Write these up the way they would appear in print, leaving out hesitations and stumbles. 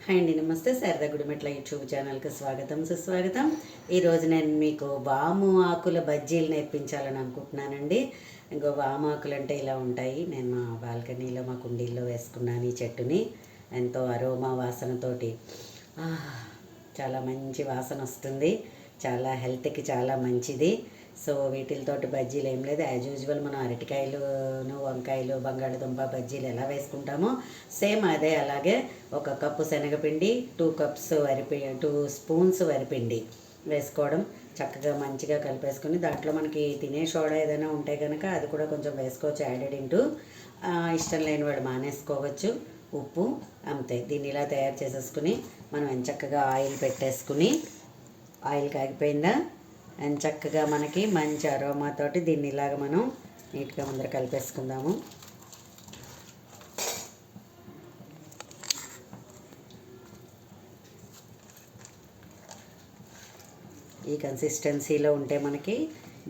Hi అండి, నమస్తే. Sharada Gudimetla YouTube ఛానల్కి స్వాగతం సుస్వాగతం. ఈరోజు నేను మీకు వాము ఆకుల బజ్జీలు నేర్పించాలని అనుకుంటున్నానండి. ఇంకో వాము ఆకులు అంటే ఇలా ఉంటాయి. నేను మా బాల్కనీలో మా కుండీల్లో వేసుకున్నాను ఈ చెట్టుని. ఎంతో అరోమా వాసనతోటి చాలా మంచి వాసన వస్తుంది. చాలా హెల్త్కి చాలా మంచిది. సో వీటితోటి బజ్జీలు ఏం లేదు, యాజ్ యూజువల్ మనం అరటికాయలును వంకాయలు బంగాళదుంప బజ్జీలు ఎలా వేసుకుంటామో సేమ్ అదే. అలాగే 1 కప్పు శనగపిండి, 2 స్పూన్స్ వరిపిండి వేసుకోవడం, చక్కగా మంచిగా కలిపేసుకుని దాంట్లో మనకి తినే సోడా ఏదైనా ఉంటే కనుక అది కూడా కొంచెం వేసుకోవచ్చు యాడెడ్ ఇంటూ. ఇష్టం లేని వాడు మానేసుకోవచ్చు. ఉప్పు అంతే. దీన్ని ఇలా తయారు చేసేసుకుని మనం ఎంచక్కగా ఆయిల్ పెట్టేసుకుని, ఆయిల్ కాగిపోయిందా, అండ్ చక్కగా మనకి మంచి అరోమాతోటి దీన్ని ఇలాగ మనం నీట్గా ముందర కలిపేసుకుందాము. ఈ కన్సిస్టెన్సీలో ఉంటే మనకి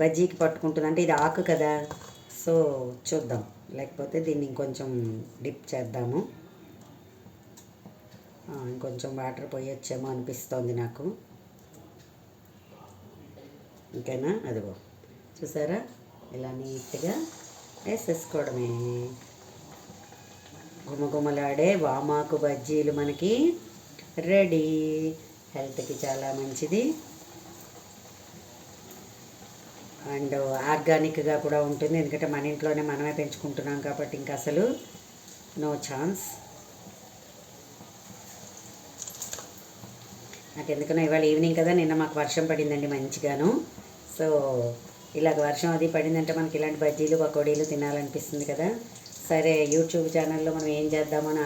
బజ్జీకి పట్టుకుంటుంది. అంటే ఇది ఆకు కదా, సో చూద్దాం. లేకపోతే దీన్ని ఇంకొంచెం డిప్ చేద్దాము. ఇంకొంచెం వాటర్ పోయొచ్చేమో అనిపిస్తోంది నాకు. ఇంకేనా? అదిగో చూసారా, ఇలా నీట్గా వేసేసుకోవడమే. గుమగుమలాడే వామాకు బజ్జీలు మనకి రెడీ. హెల్త్కి చాలా మంచిది అండ్ ఆర్గానిక్గా కూడా ఉంటుంది. ఎందుకంటే మన ఇంట్లోనే మనమే పెంచుకుంటున్నాం కాబట్టి ఇంకా అసలు నో ఛాన్స్. నాకు ఎందుకన్నా ఇవాళ ఈవినింగ్ కదా, నిన్న మాకు వర్షం పడిందండి మంచిగాను. సో ఇలాగ వర్షం అది పడిందంటే మనకి ఇలాంటి బజ్జీలు పకోడీలు తినాలనిపిస్తుంది కదా. సరే, యూట్యూబ్ ఛానల్లో మనం ఏం చేద్దామని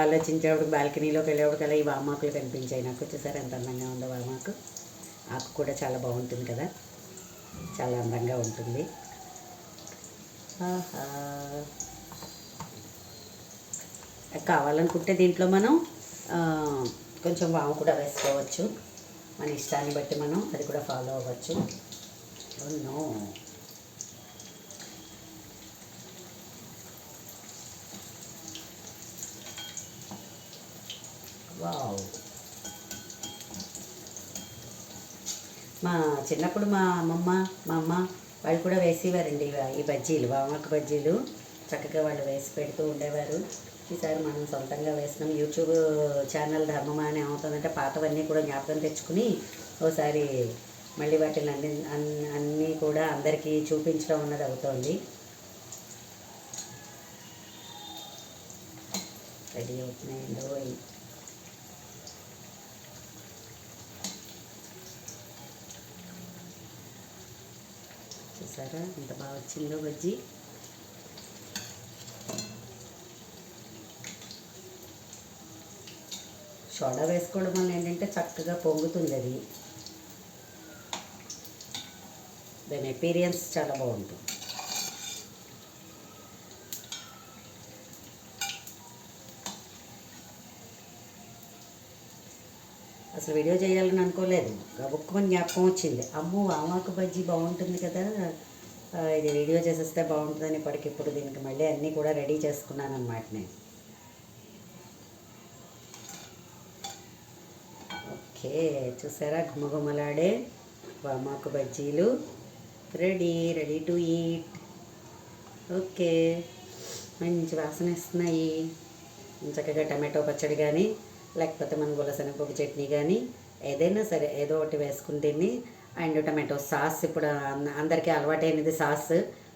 ఆలోచించేటప్పుడు బాల్కనీలోకి వెళ్ళేటప్పుడు ఈ వామాకులు కనిపించాయి నాకు. చూసారా ఎంత అందంగా ఉందో వామాకు. ఆకు కూడా చాలా బాగుంటుంది కదా, చాలా అందంగా ఉంటుంది. కావాలనుకుంటే దీంట్లో మనం కొంచెం వాము కూడా వేసుకోవచ్చు. మన ఇష్టాన్ని బట్టి మనం అది కూడా ఫాలో అవ్వచ్చు. No, wow. మా చిన్నప్పుడు మా అమ్మ వాళ్ళు కూడా వేసేవారండి ఈ బజ్జీలు, వామాకు బజ్జీలు. చక్కగా వాళ్ళు వేసి పెడుతూ ఉండేవారు. ఈసారి మనం సొంతంగా వేసినాం. యూట్యూబ్ ఛానల్ ధర్మమా అని ఏమవుతుందంటే పాతవన్నీ కూడా జ్ఞాపకం తెచ్చుకుని ఓసారి మళ్ళీ వాటిని అన్నీ కూడా అందరికీ చూపించడం అన్నది అవుతుంది. రెడీ అవుతున్నాయండో. చూసారా ఎంత బాగా వచ్చిందో బజ్జీ. సోడా వేసుకోవడం వల్ల ఏంటంటే చక్కగా పొంగుతుంది అది. దాని ఎపీరియన్స్ చాలా బాగుంటుంది. అసలు వీడియో చేయాలని అనుకోలేదు, గబుక్కుమని జ్ఞాపకం వచ్చింది. అమ్మో, వామాకు బజ్జీ బాగుంటుంది కదా, ఇది వీడియో చేసేస్తే బాగుంటుందని ఇప్పటికిప్పుడు దీనికి మళ్ళీ అన్నీ కూడా రెడీ చేసుకున్నాను అన్నమాట నేను. ఓకే, చూసారా గుమగుమలాడే వామాకు బజ్జీలు రెడీ టు ఈట్. ఓకే, మంచి వాసన ఇస్తున్నాయి. చక్కగా టమాటో పచ్చడి కానీ లేకపోతే మన గులసెనగపప్పు చట్నీ కానీ ఏదైనా సరే ఏదో ఒకటి వేసుకుని తిని, అండ్ టమాటో సాస్ ఇప్పుడు అందరికీ అలవాటైనది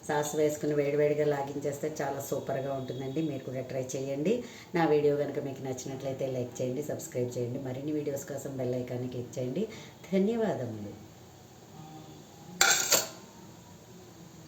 సాస్ వేసుకుని వేడివేడిగా లాగించేస్తే చాలా సూపర్గా ఉంటుందండి. మీరు కూడా ట్రై చేయండి. నా వీడియో కనుక మీకు నచ్చినట్లయితే లైక్ చేయండి, సబ్స్క్రైబ్ చేయండి. మరిన్ని వీడియోస్ కోసం బెల్ ఐకాన్ని క్లిక్ చేయండి. ధన్యవాదములు.